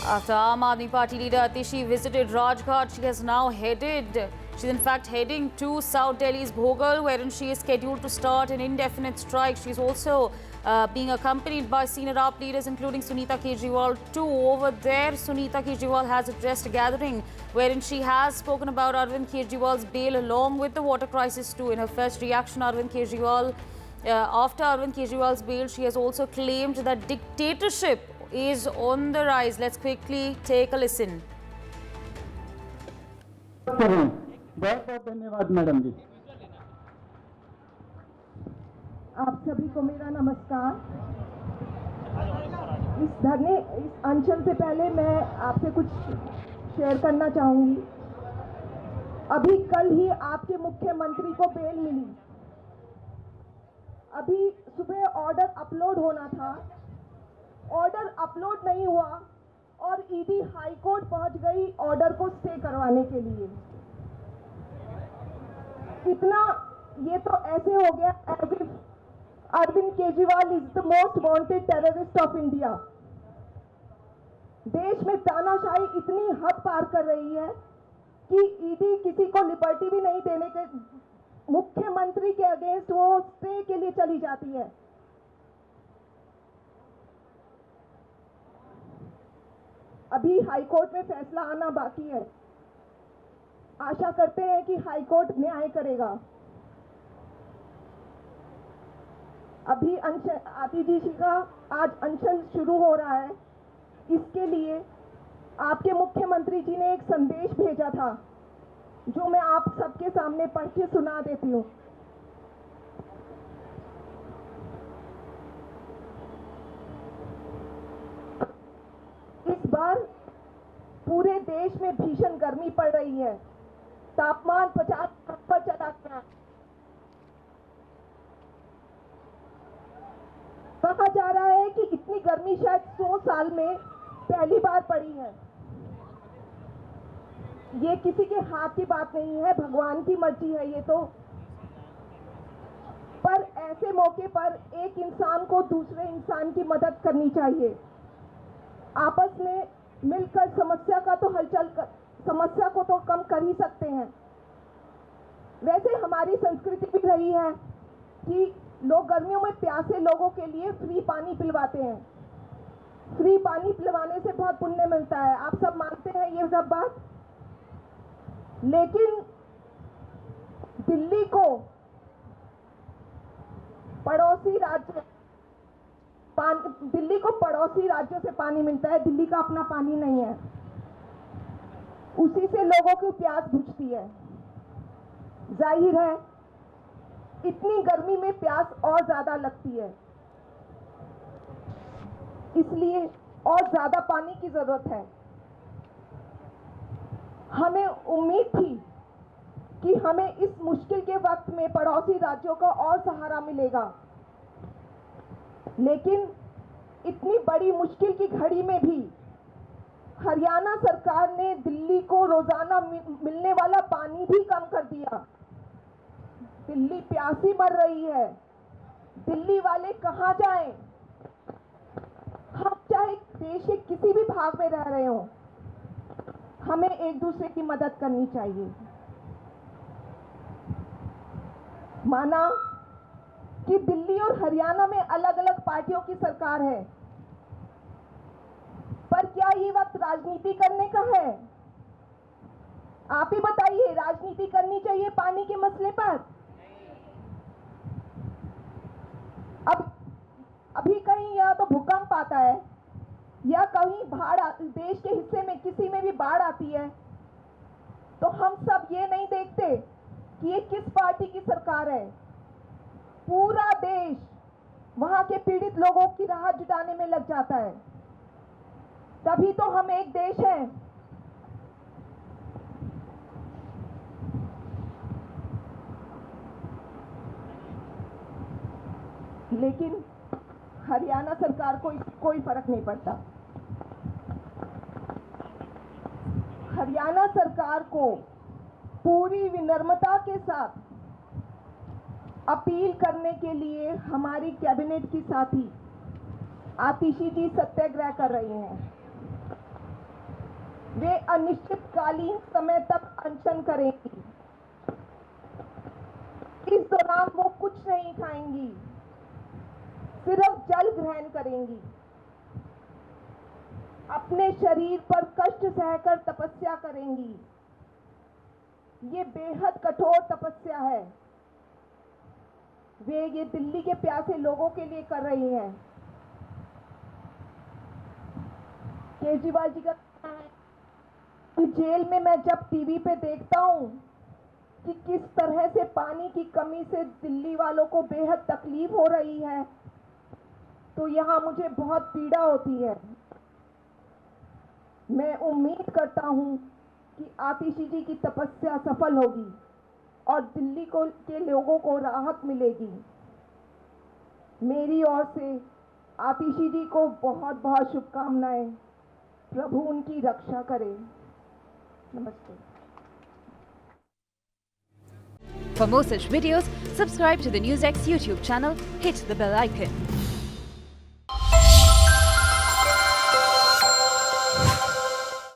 After Aam Aadmi Party leader Atishi visited Rajghat, she's in fact heading to South Delhi's Bhogal, wherein she is scheduled to start an indefinite strike. She's also being accompanied by senior AAP leaders, including Sunita Kejriwal too. Over there, Sunita Kejriwal has addressed a gathering wherein she has spoken about Arvind Kejriwal's bail along with the water crisis too. In her first reaction, after Arvind Kejriwal's bail, she has also claimed that dictatorship is on the rise. Let's quickly take a listen. बहुत बहुत धन्यवाद madam जी। आप सभी को मेरा नमस्कार। इस अंचल से पहले मैं आपसे कुछ शेयर करना चाहूंगी। अभी कल ही आपके मुख्यमंत्री को बेल मिली। अभी सुबह ऑर्डर अपलोड होना था, ऑर्डर अपलोड नहीं हुआ और ईडी हाई कोर्ट पहुंच गई ऑर्डर को स्टे करवाने के लिए। इतना ये तो ऐसे हो गया Arvind Kejriwal is the most wanted terrorist of India. देश में तानाशाही इतनी हद पार कर रही है कि ईडी किसी को लिबर्टी भी नहीं देने के मुख्यमंत्री के अगेंस्ट वो स्टे के लिए चली जाती है। अभी हाईकोर्ट में फैसला आना बाकी है। आशा करते हैं कि हाईकोर्ट न्याय करेगा। अभी आतिशी जी का आज अनशन शुरू हो रहा है। इसके लिए आपके मुख्यमंत्री जी ने एक संदेश भेजा था जो मैं आप सबके सामने पढ़ के सुना देती हूँ। इस बार पूरे देश में भीषण गर्मी पड़ रही है। तापमान 50 पर चला गया। कहा जा रहा है कि इतनी गर्मी शायद 100 साल में पहली बार पड़ी है। ये किसी के हाथ की बात नहीं है, भगवान की मर्जी है ये तो। पर ऐसे मौके पर एक इंसान को दूसरे इंसान की मदद करनी चाहिए। आपस में मिलकर समस्या को तो कम कर ही सकते हैं। वैसे हमारी संस्कृति भी रही है कि लोग गर्मियों में प्यासे लोगों के लिए फ्री पानी पिलवाते हैं। फ्री पानी पिलवाने से बहुत पुण्य मिलता है, आप सब मानते हैं ये सब बात। लेकिन दिल्ली को पड़ोसी राज्यों से पानी मिलता है, दिल्ली का अपना पानी नहीं है। उसी से लोगों की प्यास बुझती है। जाहिर है इतनी गर्मी में प्यास और ज्यादा लगती है, इसलिए और ज्यादा पानी की जरूरत है। हमें उम्मीद थी कि हमें इस मुश्किल के वक्त में पड़ोसी राज्यों का और सहारा मिलेगा, लेकिन इतनी बड़ी मुश्किल की घड़ी में भी हरियाणा सरकार ने दिल्ली को रोजाना मिलने वाला पानी भी कम कर दिया। दिल्ली प्यासी मर रही है। दिल्ली वाले कहां जाएं? हम चाहे देश के किसी भी भाग में रह रहे हो, हमें एक दूसरे की मदद करनी चाहिए। माना कि दिल्ली और हरियाणा में अलग अलग पार्टियों की सरकार है, पर क्या ये वक्त राजनीति करने का है? आप ही बताइए, राजनीति करनी चाहिए पानी के मसले पर? अभी कहीं या तो भूकंप आता है या कहीं देश के हिस्से में किसी में भी बाढ़ आती है, तो हम सब ये नहीं देखते कि ये किस पार्टी की सरकार है। पूरा देश वहां के पीड़ित लोगों की राहत जुटाने में लग जाता है। तभी तो हम एक देश हैं। लेकिन हरियाणा सरकार को इससे कोई फर्क नहीं पड़ता। हरियाणा सरकार को पूरी विनम्रता के साथ अपील करने के लिए हमारी कैबिनेट की साथी आतिशी जी सत्याग्रह कर रही हैं। वे अनिश्चितकालीन समय तक अनशन करेंगी। इस दौरान वो कुछ नहीं खाएंगी, सिर्फ जल ग्रहण करेंगी। अपने शरीर पर कष्ट सहकर तपस्या करेंगी। ये बेहद कठोर तपस्या है। वे ये दिल्ली के प्यासे लोगों के लिए कर रही हैं। केजरीवाल जी का कहना है कि जेल में मैं जब टीवी पे देखता हूं कि किस तरह से पानी की कमी से दिल्ली वालों को बेहद तकलीफ हो रही है, तो यहाँ मुझे बहुत पीड़ा होती है। मैं उम्मीद करता हूँ कि आतिशी जी की तपस्या सफल होगी और दिल्ली के लोगों को राहत मिलेगी। मेरी ओर से आतिशी जी को बहुत बहुत शुभकामनाएं। प्रभु उनकी रक्षा करे। नमस्ते। For more such videos, subscribe to the NewsX YouTube channel, hit the bell icon.